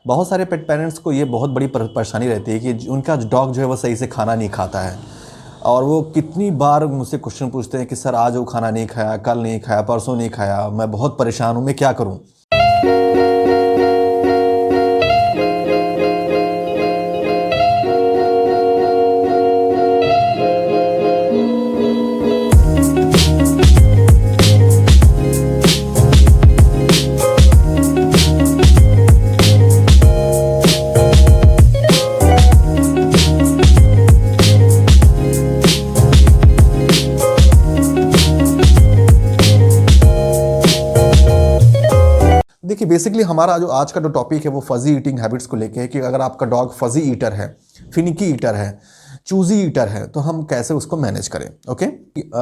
बहुत सारे पेट पेरेंट्स को ये बहुत बड़ी परेशानी रहती है कि उनका डॉग जो है वो सही से खाना नहीं खाता है, और वो कितनी बार मुझसे क्वेश्चन पूछते हैं कि सर आज वो खाना नहीं खाया, कल नहीं खाया, परसों नहीं खाया, मैं बहुत परेशान हूँ, मैं क्या करूँ। देखिए बेसिकली हमारा जो आज का जो टॉपिक है वो फजी ईटिंग हैबिट्स को लेके है कि अगर आपका डॉग फजी ईटर है, फिनिकी ईटर है, चूजी ईटर है, तो हम कैसे उसको मैनेज करें। ओके,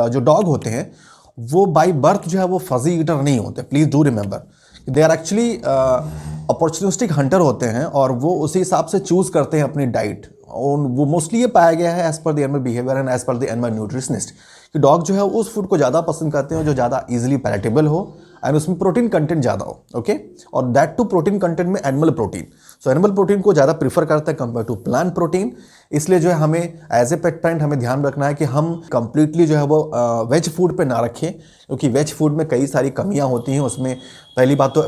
जो डॉग होते हैं वो बाय बर्थ जो है वो फजी ईटर नहीं होते। Please do remember they are actually opportunistic hunter होते हैं, और वो उसी हिसाब से चूज करते हैं अपनी डाइट। और वो मोस्टली ये पाया गया है as per the animal behaviour and as per the animal nutritionist कि डॉग जो है उस फूड को ज़्यादा पसंद करते हैं जो ज़्यादा इजीली पैलेटेबल हो एंड उसमें प्रोटीन कंटेंट ज़्यादा हो। ओके, और दैट टू प्रोटीन कंटेंट में animal protein. So animal protein को ज़्यादा प्रीफर करते हैं कंपेयर टू प्लांट प्रोटीन। इसलिए जो है हमें एज ए पेट पेरेंट हमें ध्यान रखना है कि हम कंप्लीटली जो है वो वेज फूड पे ना रखें, क्योंकि वेज फूड में कई सारी कमियां होती हैं। उसमें पहली बात तो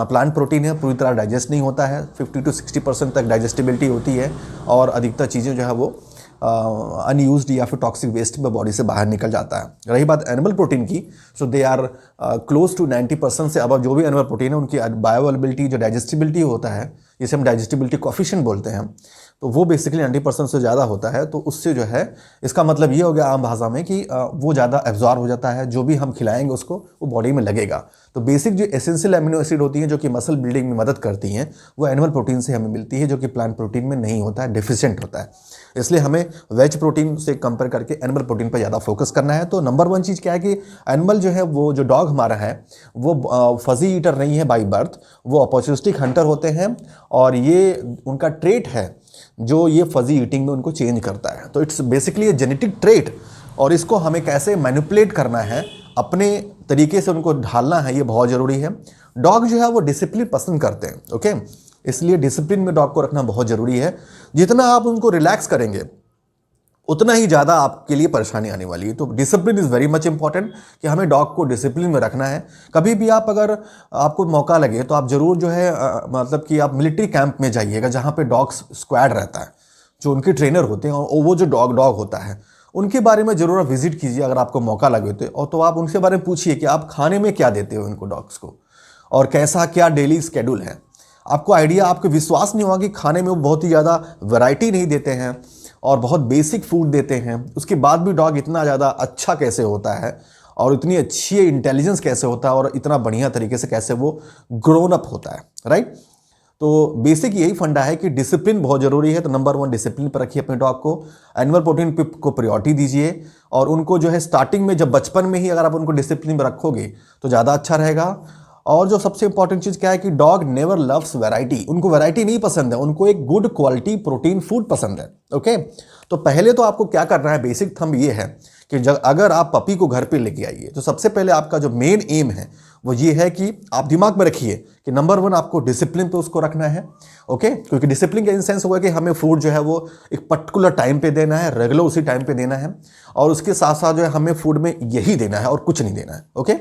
प्लांट प्रोटीन है, पूरी तरह डाइजेस्ट नहीं होता है, 50 to 60% तक डाइजेस्टिबिलिटी होती है, और अधिकतर चीज़ें जो है वो अनयूज्ड या फिर टॉक्सिक वेस्ट में बॉडी से बाहर निकल जाता है। रही बात एनिमल प्रोटीन की, सो दे आर क्लोज टू 90% से अब जो भी एनिमल प्रोटीन है उनकी बायोअवेलेबिलिटी, जो डाइजेस्टिबिलिटी होता है, जिसे हम डाइजेस्टिबिलिटी कोफिशिएंट बोलते हैं, तो वो बेसिकली 90% से ज़्यादा होता है। तो उससे जो है इसका मतलब ये हो गया आम भाषा में कि वो ज़्यादा एब्जॉर्ब हो जाता है, जो भी हम खिलाएंगे उसको वो बॉडी में लगेगा। तो बेसिक जो एसेंशियल एमिनो एसिड होती हैं जो कि मसल बिल्डिंग में मदद करती हैं, वो एनिमल प्रोटीन से हमें मिलती है, जो कि प्लांट प्रोटीन में नहीं होता है, डिफिशिएंट होता है। इसलिए हमें वेज प्रोटीन से कंपेयर करके एनिमल प्रोटीन पर ज़्यादा फोकस करना है। तो नंबर 1 चीज़ क्या है कि एनिमल जो है वो जो डॉग हमारा है वो फजी ईटर नहीं है बाई बर्थ, वो अपॉर्चुनिस्टिक हंटर होते हैं, और ये उनका ट्रेट है जो ये फजी ईटिंग में उनको चेंज करता है। तो it's basically a genetic trait, और इसको हमें कैसे मैनिपुलेट करना है, अपने तरीके से उनको ढालना है, ये बहुत ज़रूरी है। डॉग जो है वो डिसिप्लिन पसंद करते हैं। ओके, इसलिए डिसिप्लिन में डॉग को रखना बहुत ज़रूरी है। जितना आप उनको रिलैक्स करेंगे उतना ही ज़्यादा आपके लिए परेशानी आने वाली है। तो discipline is very much important कि हमें डॉग को डिसिप्लिन में रखना है। कभी भी आप अगर आपको मौका लगे तो आप ज़रूर जो है मतलब कि आप मिलिट्री कैंप में जाइएगा जहाँ पे डॉग स्क्वाड रहता है, जो उनके ट्रेनर होते हैं, और वो जो डॉग होता है उनके बारे में ज़रूर आप विजिट कीजिए अगर आपको मौका लगे तो आप उनके बारे में पूछिए कि आप खाने में क्या देते हो इनको डॉग्स को, और कैसा क्या डेली स्केड्यूल है। आपको आइडिया, आपको विश्वास नहीं होगा कि खाने में वो बहुत ही ज़्यादा वैरायटी नहीं देते हैं और बहुत बेसिक फूड देते हैं, उसके बाद भी डॉग इतना ज़्यादा अच्छा कैसे होता है, और इतनी अच्छी इंटेलिजेंस कैसे होता है, और इतना बढ़िया तरीके से कैसे वो ग्रोन अप होता है। राइट, तो बेसिक यही फंडा है कि डिसिप्लिन बहुत ज़रूरी है। तो नंबर 1 डिसिप्लिन पर रखिए अपने डॉग को, एनिमल प्रोटीन को प्रायोरिटी दीजिए, और उनको जो है स्टार्टिंग में जब बचपन में ही अगर आप उनको डिसिप्लिन में रखोगे तो ज़्यादा अच्छा रहेगा। और जो सबसे इंपॉर्टेंट चीज़ क्या है कि डॉग नेवर लव्स वैरायटी, उनको वैरायटी नहीं पसंद है, उनको एक गुड क्वालिटी प्रोटीन फूड पसंद है। ओके, तो पहले तो आपको क्या करना है, बेसिक थंब ये है कि जब अगर आप पपी को घर पे लेके आइए तो सबसे पहले आपका जो मेन एम है वो ये है कि आप दिमाग में रखिए कि नंबर 1 आपको डिसिप्लिन पे उसको रखना है। ओके, क्योंकि डिसिप्लिन का इन सेंस होगा कि हमें फूड जो है वो एक पर्टिकुलर टाइम पे देना है, रेगुलर उसी टाइम पे देना है, और उसके साथ साथ जो है हमें फूड में यही देना है और कुछ नहीं देना है। ओके,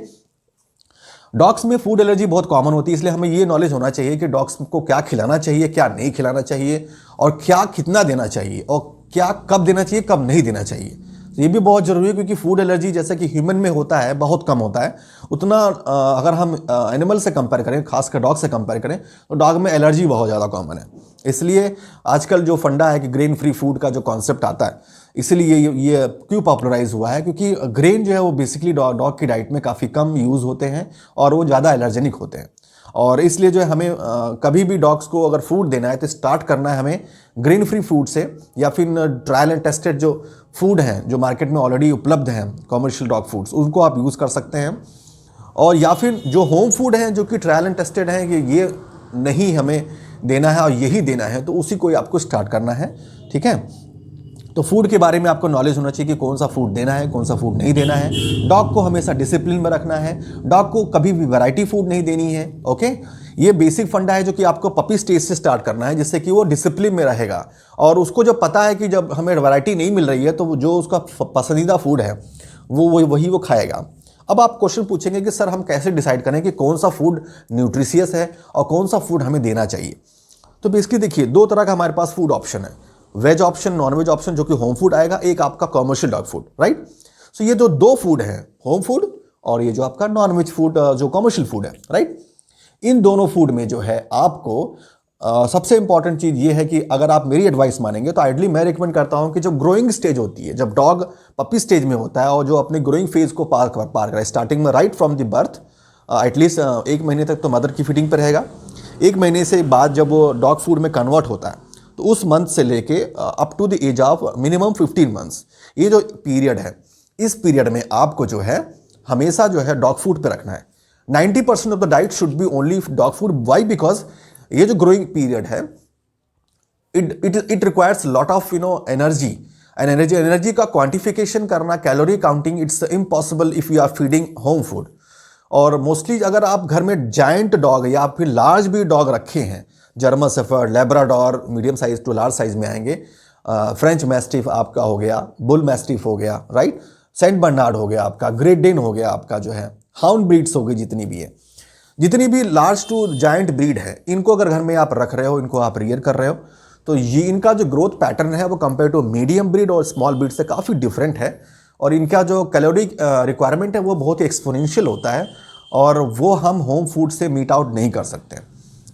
डॉग्स में फूड एलर्जी बहुत कॉमन होती है, इसलिए हमें ये नॉलेज होना चाहिए कि डॉग्स को क्या खिलाना चाहिए, क्या नहीं खिलाना चाहिए, और क्या कितना देना चाहिए, और क्या कब देना चाहिए, कब नहीं देना चाहिए। तो ये भी बहुत ज़रूरी है, क्योंकि फूड एलर्जी जैसे कि ह्यूमन में होता है बहुत कम होता है, उतना अगर हम एनिमल से कंपेयर करें, खासकर डॉग से कंपेयर करें, तो डॉग में एलर्जी बहुत ज़्यादा कॉमन है। इसलिए आजकल जो फंडा है कि ग्रेन फ्री फूड का जो कॉन्सेप्ट आता है, इसलिए ये क्यों पॉपुलराइज हुआ है, क्योंकि ग्रेन जो है वो बेसिकली डॉग की डाइट में काफ़ी कम यूज़ होते हैं और वो ज़्यादा एलर्जेनिक होते हैं। और इसलिए जो है हमें कभी भी डॉग्स को अगर फूड देना है तो स्टार्ट करना है हमें ग्रेन फ्री फूड से, या फिर ट्रायल एंड टेस्टेड जो फूड हैं जो मार्केट में ऑलरेडी उपलब्ध हैं, कॉमर्शियल डॉग फूड्स, उनको आप यूज़ कर सकते हैं। और या फिर जो होम फूड हैं जो कि ट्रायल एंड टेस्टेड हैं कि ये नहीं हमें देना है और यही देना है, तो उसी को ही आपको स्टार्ट करना है। ठीक है, तो फूड के बारे में आपको नॉलेज होना चाहिए कि कौन सा फूड देना है, कौन सा फूड नहीं देना है। डॉग को हमेशा डिसिप्लिन में रखना है, डॉग को कभी भी वैरायटी फूड नहीं देनी है। ओके, ये बेसिक फंडा है जो कि आपको पपी स्टेज से स्टार्ट करना है, जिससे कि वो डिसिप्लिन में रहेगा और उसको जब पता है कि जब हमें वैरायटी नहीं मिल रही है तो जो उसका पसंदीदा फूड है वही वो खाएगा। अब आप क्वेश्चन पूछेंगे कि सर हम कैसे डिसाइड करें कि कौन सा फूड न्यूट्रिशियस है और कौन सा फूड हमें देना चाहिए। तो बेसिकली देखिए, दो तरह का हमारे पास फूड ऑप्शन है, veg option, non veg option जो कि होम फूड आएगा, एक आपका commercial dog food, right. So ये जो दो फूड हैं, होम फूड और ये जो आपका नॉन वेज फूड जो कमर्शियल फूड है, राइट। इन दोनों फूड में जो है आपको सबसे इंपॉर्टेंट चीज़ ये है कि अगर आप मेरी एडवाइस मानेंगे तो आइडली मैं रिकमेंड करता हूं कि जो ग्रोइंग स्टेज होती है, जब डॉग पपी स्टेज में होता है और जो अपने ग्रोइंग फेज को पार कर रहा है स्टार्टिंग में, right from the birth, at least 1 महीने तक तो मदर की फीडिंग पर रहेगा। 1 महीने से बाद जब वो डॉग फूड में कन्वर्ट होता है तो उस मंथ से लेके up to the age of minimum 15 months, ये जो पीरियड है, इस पीरियड में आपको जो है हमेशा जो है डॉग फूड पे रखना है। 90% of the diet should be only dog food. Why? Because ये जो ग्रोइंग पीरियड है, it requires lot of energy and energy का क्वांटिफिकेशन करना, calorie counting, it's impossible if you are feeding home food. और mostly अगर आप घर में जायंट डॉग या फिर लार्ज भी डॉग रखे हैं, German shepherd, labrador, medium size to large size में आएंगे, फ्रेंच मैस्टिफ आपका हो गया, बुल मैस्टिफ हो गया, राइट, सेंट बर्नार्ड हो गया आपका, ग्रेट डेन हो गया आपका, जो है हाउंड ब्रीड्स हो गई, जितनी भी है, जितनी भी लार्ज टू जायंट ब्रीड है, इनको अगर घर में आप रख रहे हो, इनको आप रियर कर रहे हो, तो ये इनका जो ग्रोथ पैटर्न है वो कंपेयर टू मीडियम ब्रीड और स्मॉल ब्रीड से काफ़ी डिफरेंट है और इनका जो कैलोरी रिक्वायरमेंट है वो बहुत ही एक्सपोनेंशियल होता है और वो हम होम फूड से मीट आउट नहीं कर सकते।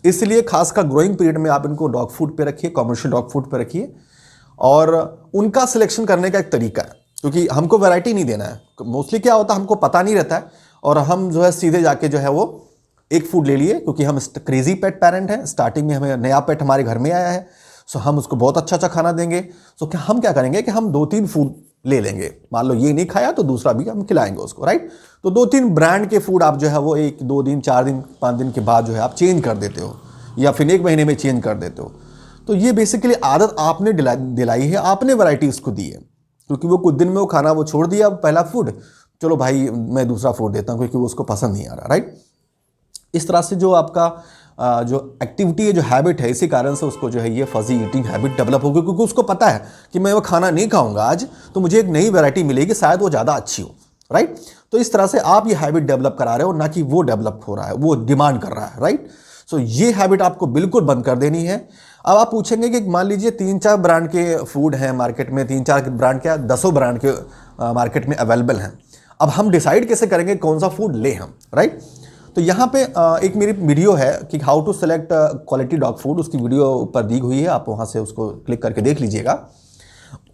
इसलिए खासकर ग्रोइंग पीरियड में आप इनको डॉग फूड पे रखिए, कमर्शियल डॉग फूड पे रखिए। और उनका सिलेक्शन करने का एक तरीका है, क्योंकि हमको वैरायटी नहीं देना है। मोस्टली क्या होता है, हमको पता नहीं रहता है और हम जो है सीधे जाके जो है वो एक फूड ले लिए, क्योंकि हम क्रेजी पेट पेरेंट हैं, स्टार्टिंग में हमें नया पेट हमारे घर में आया है, सो हम उसको बहुत अच्छा अच्छा खाना देंगे। सो क्या हम क्या करेंगे कि हम 2-3 फूड ले लेंगे, मान लो ये नहीं खाया तो दूसरा भी हम खिलाएंगे उसको, राइट। तो 2-3 ब्रांड के फूड आप जो है वो 1-2 दिन, 4 दिन, 5 दिन के बाद जो है आप चेंज कर देते हो या फिर 1 महीने में चेंज कर देते हो। तो ये बेसिकली आदत आपने दिलाई है, आपने वैरायटी उसको दी है, क्योंकि वो कुछ दिन में वो खाना वो छोड़ दिया पहला फूड, चलो भाई मैं दूसरा फूड देता हूँ क्योंकि वो उसको पसंद नहीं आ रहा, राइट। इस तरह से जो आपका जो एक्टिविटी है, जो हैबिट है, इसी कारण से उसको जो है ये फजी ईटिंग हैबिट डेवलप होगी, क्योंकि उसको पता है कि मैं वो खाना नहीं खाऊंगा आज तो मुझे एक नई वैरायटी मिलेगी, शायद वो ज़्यादा अच्छी हो, राइट। तो इस तरह से आप ये हैबिट डेवलप करा रहे हो, ना कि वो डेवलप हो रहा है, वो डिमांड कर रहा है, राइट। सो ये हैबिट आपको बिल्कुल बंद कर देनी है। अब आप पूछेंगे कि मान लीजिए 3-4 ब्रांड के फूड हैं मार्केट में, 3-4 ब्रांड क्या, 10 ब्रांड के मार्केट में अवेलेबल हैं। अब हम डिसाइड कैसे करेंगे कौन सा फूड ले हम, राइट। तो यहाँ पे एक मेरी वीडियो है कि how to select quality dog food, उसकी वीडियो ऊपर दी हुई है, आप वहाँ से उसको क्लिक करके देख लीजिएगा।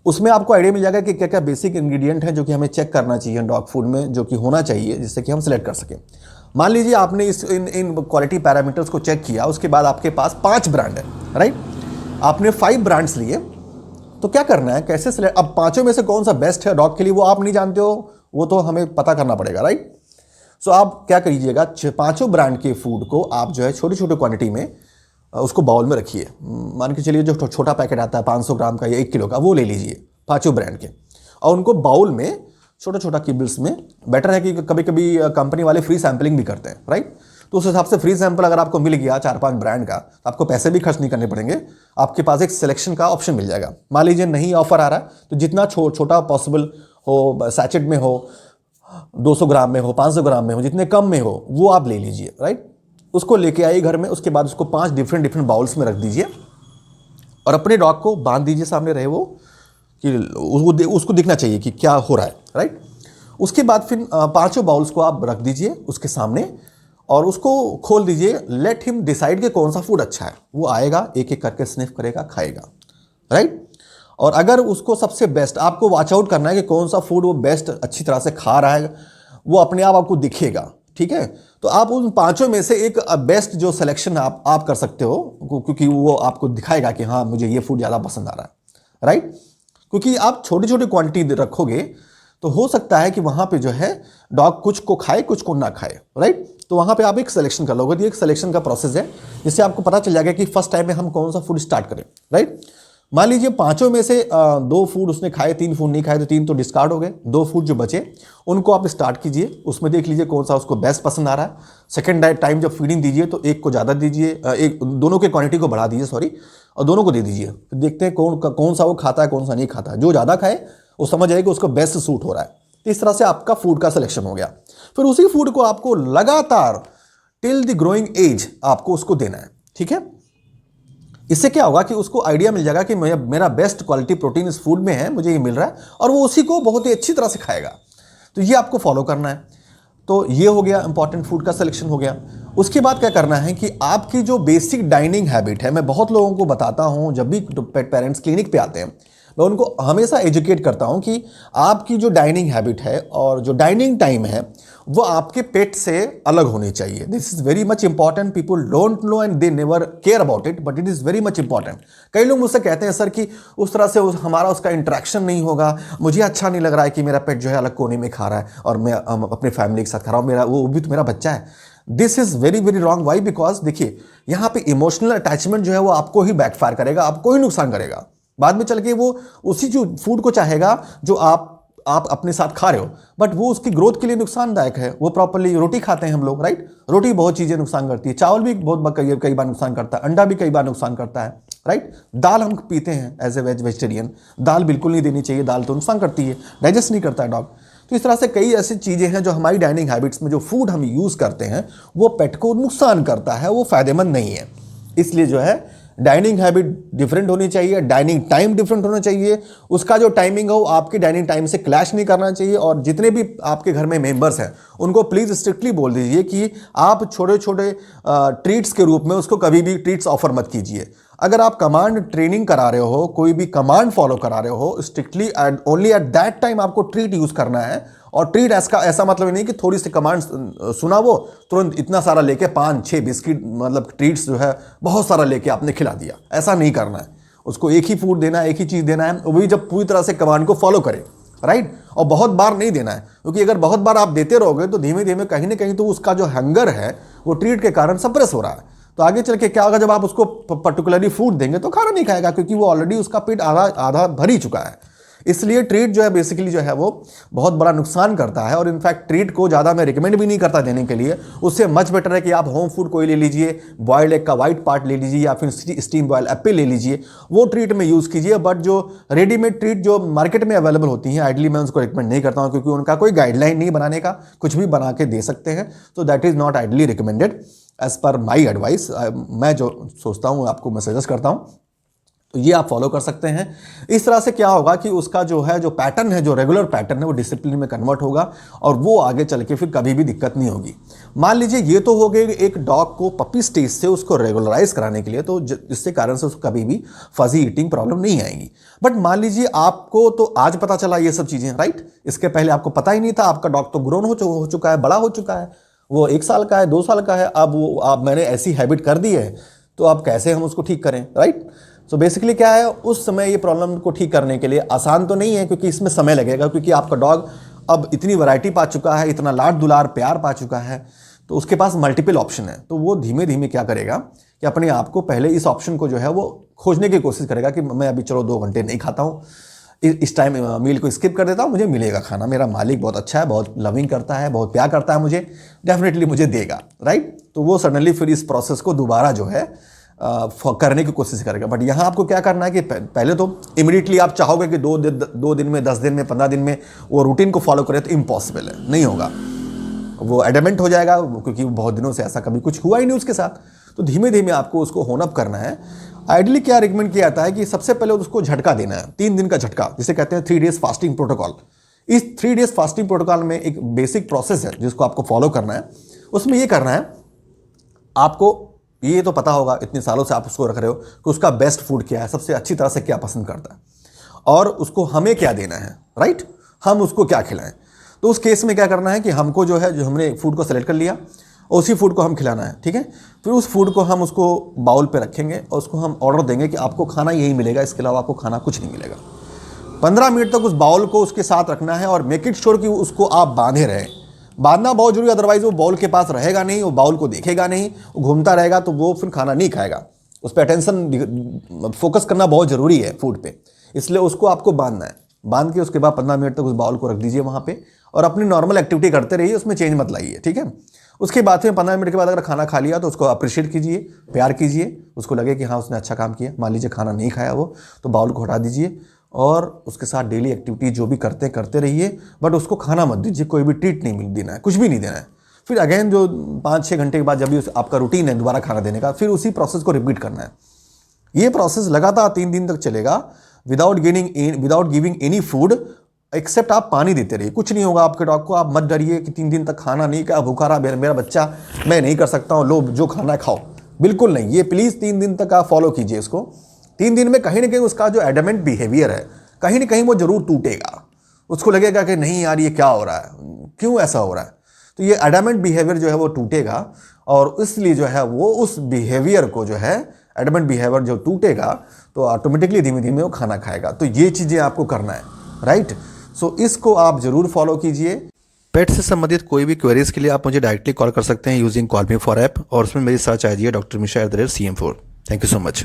उसमें आपको आइडिया मिल जाएगा कि क्या क्या बेसिक इंग्रेडिएंट हैं जो कि हमें चेक करना चाहिए डॉग फूड में, जो कि होना चाहिए जिससे कि हम सेलेक्ट कर सकें। मान लीजिए आपने इन क्वालिटी पैरामीटर्स को चेक किया, उसके बाद आपके पास 5 ब्रांड है, राइट। आपने 5 ब्रांड्स लिए, तो क्या करना है, कैसे सेलेक्ट, अब 5 में से कौन सा बेस्ट है डॉग के लिए वो आप नहीं जानते हो, वो तो हमें पता करना पड़ेगा, राइट। सो आप क्या करिएगा, 5 ब्रांड के फूड को आप जो है छोटे छोटे क्वांटिटी में उसको बाउल में रखिए। मान के चलिए जो छोटा पैकेट आता है 500 ग्राम का या 1 किलो का, वो ले लीजिए 5 ब्रांड के, और उनको बाउल में छोटा छोटा किबल्स में, बेटर है कि कभी कभी कंपनी वाले फ्री सैम्पलिंग भी करते हैं, राइट। तो उस हिसाब से फ्री सैंपल अगर आपको मिल गया 4-5 ब्रांड का, तो आपको पैसे भी खर्च नहीं करने पड़ेंगे, आपके पास एक सिलेक्शन का ऑप्शन मिल जाएगा। मान लीजिए नहीं ऑफर आ रहा है तो जितना छोटा पॉसिबल हो, सैचेट में हो, 200 ग्राम में हो, 500 ग्राम में हो, जितने कम में हो वो आप ले लीजिए, राइट। उसको लेके आइए घर में, उसके बाद उसको 5 डिफरेंट बाउल्स में रख दीजिए और अपने डॉग को बांध दीजिए, सामने रहे वो, कि उसको दिखना चाहिए कि क्या हो रहा है, राइट। उसके बाद फिर 5 बाउल्स को आप रख दीजिए उसके सामने और उसको खोल दीजिए। लेट हिम डिसाइड कि कौन सा फूड अच्छा है, वो आएगा, एक एक करके स्निफ करेगा, खाएगा, राइट। और अगर उसको सबसे बेस्ट, आपको वॉच आउट करना है कि कौन सा फूड वो बेस्ट अच्छी तरह से खा रहा है, वो अपने आप आपको दिखेगा, ठीक है। तो आप उन 5 में से एक बेस्ट जो सिलेक्शन आप कर सकते हो, क्योंकि वो आपको दिखाएगा कि हाँ मुझे ये फूड ज़्यादा पसंद आ रहा है, राइट। क्योंकि आप छोटी छोटी क्वांटिटी रखोगे तो हो सकता है कि वहाँ पे जो है डॉग कुछ को खाए कुछ को ना खाए, राइट। तो वहाँ पे आप एक सिलेक्शन कर लोगे, ये एक सिलेक्शन का प्रोसेस है जिससे आपको पता चल जाएगा कि फर्स्ट टाइम में हम कौन सा फूड स्टार्ट करें, राइट। मान लीजिए पांचों में से 2 फूड उसने खाए, 3 फूड नहीं खाए, तो 3 तो डिस्कार्ड हो गए। 2 फूड जो बचे उनको आप स्टार्ट कीजिए, उसमें देख लीजिए कौन सा उसको बेस्ट पसंद आ रहा है। सेकंड टाइम जब फीडिंग दीजिए तो एक को ज़्यादा दीजिए, एक दोनों के क्वांटिटी को बढ़ा दीजिए, सॉरी, और दोनों को दे दीजिए। देखते हैं कौन सा वो खाता है, कौन सा नहीं खाता है। जो ज़्यादा खाए वो समझ आए कि उसको बेस्ट सूट हो रहा है। तो इस तरह से आपका फूड का सिलेक्शन हो गया। फिर उसी फूड को आपको लगातार टिल द ग्रोइंग एज आपको उसको देना है, ठीक है। इससे क्या होगा कि उसको आइडिया मिल जाएगा कि मेरा बेस्ट क्वालिटी प्रोटीन इस फूड में है, मुझे ये मिल रहा है, और वो उसी को बहुत ही अच्छी तरह से खाएगा। तो ये आपको फॉलो करना है। तो ये हो गया इंपॉर्टेंट, फूड का सिलेक्शन हो गया। उसके बाद क्या करना है कि आपकी जो बेसिक डाइनिंग हैबिट है, मैं बहुत लोगों को बताता हूं, जब भी पेट पेरेंट्स क्लिनिक पे आते हैं मैं उनको हमेशा एजुकेट करता हूं कि आपकी जो डाइनिंग हैबिट है और जो डाइनिंग टाइम है वो आपके पेट से अलग होनी चाहिए। This is very much important. People don't know and they never care about it, but it is very much important. कई लोग मुझसे कहते हैं सर कि उस तरह से हमारा उसका इंटरेक्शन नहीं होगा, मुझे अच्छा नहीं लग रहा है कि मेरा पेट जो है अलग कोने में खा रहा है और मैं अपने फैमिली के साथ खा रहा हूँ, मेरा वो भी तो मेरा बच्चा है। This is very very wrong. Why? Because देखिए यहाँ पे इमोशनल अटैचमेंट जो है वो आपको ही बैकफायर करेगा, आपको ही नुकसान करेगा। बाद में चल के वो उसी जो फूड को चाहेगा जो आप अपने साथ खा रहे हो, बट वो उसकी ग्रोथ के लिए नुकसानदायक है। वो प्रॉपर्ली रोटी खाते हैं हम लोग, राइट? रोटी बहुत चीज़ें नुकसान करती है, चावल भी बहुत कई बार नुकसान करता है, अंडा भी कई बार नुकसान करता है, राइट? दाल हम पीते हैं एज ए वेजिटेरियन, दाल बिल्कुल नहीं देनी चाहिए, दाल तो नुकसान करती है, डाइजेस्ट नहीं करता है डॉग। तो इस तरह से कई ऐसी चीज़ें हैं जो हमारी डाइनिंग हैबिट्स में जो फूड हम यूज़ करते हैं वो पेट को नुकसान करता है, वो फायदेमंद नहीं है। इसलिए जो है डाइनिंग हैबिट डिफरेंट होनी चाहिए, डाइनिंग टाइम डिफरेंट होना चाहिए। उसका जो टाइमिंग हो आपकी डाइनिंग टाइम से क्लैश नहीं करना चाहिए। और जितने भी आपके घर में मेंबर्स हैं उनको प्लीज़ स्ट्रिक्टली बोल दीजिए कि आप छोटे छोटे ट्रीट्स के रूप में उसको कभी भी ट्रीट्स ऑफर मत कीजिए। अगर आप कमांड ट्रेनिंग करा रहे हो, कोई भी कमांड फॉलो करा रहे हो, strictly only at that time आपको ट्रीट यूज़ करना है। और ट्रीट ऐसा मतलब नहीं कि थोड़ी सी कमांड सुना वो तुरंत इतना सारा लेके 5-6 बिस्किट मतलब ट्रीट्स जो है बहुत सारा लेके आपने खिला दिया, ऐसा नहीं करना है। उसको एक ही फूड देना है, एक ही चीज़ देना है, वो भी जब पूरी तरह से कमांड को फॉलो करे, राइट? और बहुत बार नहीं देना है, क्योंकि अगर बहुत बार आप देते रहोगे तो धीमे धीमे कहीं ना कहीं तो उसका जो हंगर है वो ट्रीट के कारण सप्रेस हो रहा है। तो आगे चल के क्या होगा, जब आप उसको पर्टिकुलरली फूड देंगे तो खाना नहीं खाएगा, क्योंकि वो ऑलरेडी उसका पेट आधा भर ही चुका है। इसलिए ट्रीट जो है बेसिकली जो है वो बहुत बड़ा नुकसान करता है। और इनफैक्ट ट्रीट को ज़्यादा मैं रिकमेंड भी नहीं करता देने के लिए। उससे मच बेटर है कि आप होम फूड कोई ले लीजिए, बॉयल्ड एग का वाइट पार्ट ले लीजिए या फिर स्टीम बॉयल एप्पल ले लीजिए, वो ट्रीट में यूज़ कीजिए। बट जो रेडीमेड ट्रीट जो मार्केट में अवेलेबल होती हैं आइडली मैं उसको रिकमेंड नहीं करता हूँ, क्योंकि उनका कोई गाइडलाइन नहीं बनाने का, कुछ भी बना के दे सकते हैं। तो that is not ideally recommended as per my advice. मैं जो सोचता हूँ आपको मैं सजेस्ट करता हूँ, तो ये आप फॉलो कर सकते हैं। इस तरह से क्या होगा कि उसका जो है जो पैटर्न है, जो रेगुलर पैटर्न है, वो डिसिप्लिन में कन्वर्ट होगा और वो आगे चल के फिर कभी भी दिक्कत नहीं होगी। मान लीजिए ये तो हो गए एक डॉग को पपी स्टेज से उसको रेगुलराइज कराने के लिए, तो इससे कारण से उसको कभी भी फजी ईटिंग प्रॉब्लम नहीं आएगी। बट मान लीजिए आपको तो आज पता चला ये सब चीज़ें, राइट? इसके पहले आपको पता ही नहीं था, आपका डॉग तो ग्रोन हो चुका है, बड़ा हो चुका है, वो 1 साल का है, 2 साल का है, अब मैंने ऐसी हैबिट कर दी है, तो अब कैसे हम उसको ठीक करें, राइट? तो बेसिकली क्या है, उस समय ये प्रॉब्लम को ठीक करने के लिए आसान तो नहीं है, क्योंकि इसमें समय लगेगा, क्योंकि आपका डॉग अब इतनी वैरायटी पा चुका है, इतना लाड दुलार प्यार पा चुका है, तो उसके पास मल्टीपल ऑप्शन है। तो वो धीमे धीमे क्या करेगा कि अपने आप को पहले इस ऑप्शन को जो है वो खोजने की कोशिश करेगा कि मैं अभी चलो 2 घंटे नहीं खाता हूँ, इस टाइम मील को स्किप कर देता हूँ, मुझे मिलेगा खाना, मेरा मालिक बहुत अच्छा है, बहुत लविंग करता है, बहुत प्यार करता है मुझे, डेफिनेटली मुझे देगा, राइट? तो वो सडनली फिर इस प्रोसेस को दोबारा जो है करने की कोशिश करेगा। बट यहाँ आपको क्या करना है कि पहले तो इमीडिएटली आप चाहोगे कि 2 दिन में, 10 दिन में, 15 दिन में वो रूटीन को फॉलो करें, तो इम्पॉसिबल है, नहीं होगा। वो एडमेंट हो जाएगा, क्योंकि बहुत दिनों से ऐसा कभी कुछ हुआ ही नहीं उसके साथ। तो धीमे धीमे आपको उसको होन अप करना है। आइडली क्या रिकमेंड किया जाता है कि सबसे पहले उसको झटका देना है, 3 दिन का झटका, जिसे कहते हैं 3 डेज फास्टिंग प्रोटोकॉल। इस 3 डेज फास्टिंग प्रोटोकॉल में एक बेसिक प्रोसेस है जिसको आपको फॉलो करना है। उसमें ये करना है, आपको ये तो पता होगा, इतने सालों से आप उसको रख रहे हो कि उसका बेस्ट फूड क्या है, सबसे अच्छी तरह से क्या पसंद करता है, और उसको हमें क्या देना है, राइट? हम उसको क्या खिलाएं। तो उस केस में क्या करना है कि हमको जो है, जो हमने फूड को सेलेक्ट कर लिया, उसी फूड को हम खिलाना है, ठीक है? फिर उस फूड को हम उसको बाउल पे रखेंगे और उसको हम ऑर्डर देंगे कि आपको खाना यही मिलेगा, इसके अलावा आपको खाना कुछ नहीं मिलेगा। 15 मिनट तक उस बाउल को उसके साथ रखना है और मेक इट श्योर कि उसको आप बांधे रहें। बांधना बहुत जरूरी, अदरवाइज वो बाउल के पास रहेगा नहीं, वो बाउल को देखेगा नहीं, वो घूमता रहेगा, तो वो फिर खाना नहीं खाएगा। उस पर अटेंशन फोकस करना बहुत ज़रूरी है फूड पे, इसलिए उसको आपको बांधना है। बांध के उसके बाद 15 मिनट तक उस बाउल को रख दीजिए वहाँ पे और अपनी नॉर्मल एक्टिविटी करते रहिए, उसमें चेंज मत लाइए, ठीक है। उसके बाद फिर 15 मिनट के बाद अगर खाना खा लिया तो उसको अप्रिशिएट कीजिए, प्यार कीजिए, उसको लगे कि हाँ उसने अच्छा काम किया। मान लीजिए खाना नहीं खाया वो, तो बाउल को हटा दीजिए और उसके साथ डेली एक्टिविटी जो भी करते रहिए, बट उसको खाना मत दीजिए, कोई भी ट्रीट नहीं देना है, कुछ भी नहीं देना है। फिर अगेन जो 5-6 घंटे के बाद जब भी आपका रूटीन है दोबारा खाना देने का, फिर उसी प्रोसेस को रिपीट करना है। ये प्रोसेस लगातार 3 दिन तक चलेगा without giving any food except आप पानी देते रहिए। कुछ नहीं होगा आपके डॉग को, आप मत डरिए कि 3 दिन तक खाना नहीं खाया, भूखा रहा मेरा बच्चा, मैं नहीं कर सकता हूँ, लो जो खाना है खाओ, बिल्कुल नहीं। ये प्लीज़ 3 दिन तक आप फॉलो कीजिए इसको। 3 दिन में कहीं ना कहीं उसका जो एडमेंट बिहेवियर है कहीं ना कहीं वो जरूर टूटेगा, उसको लगेगा कि नहीं यार ये क्या हो रहा है, क्यों ऐसा हो रहा है। तो ये एडमेंट बिहेवियर जो है वो टूटेगा और इसलिए जो है वो उस बिहेवियर को जो है एडमेंट बिहेवियर जो टूटेगा तो ऑटोमेटिकली धीमे धीमे वो खाना खाएगा। तो ये चीज़ें आपको करना है, राइट। सो इसको आप जरूर फॉलो कीजिए। पेट से संबंधित कोई भी क्वेरीज के लिए आप मुझे डायरेक्टली कॉल कर सकते हैं using call me for app, और उसमें मेरी सर्च आईडी है doctor Mishra @CM4। Thank you so much.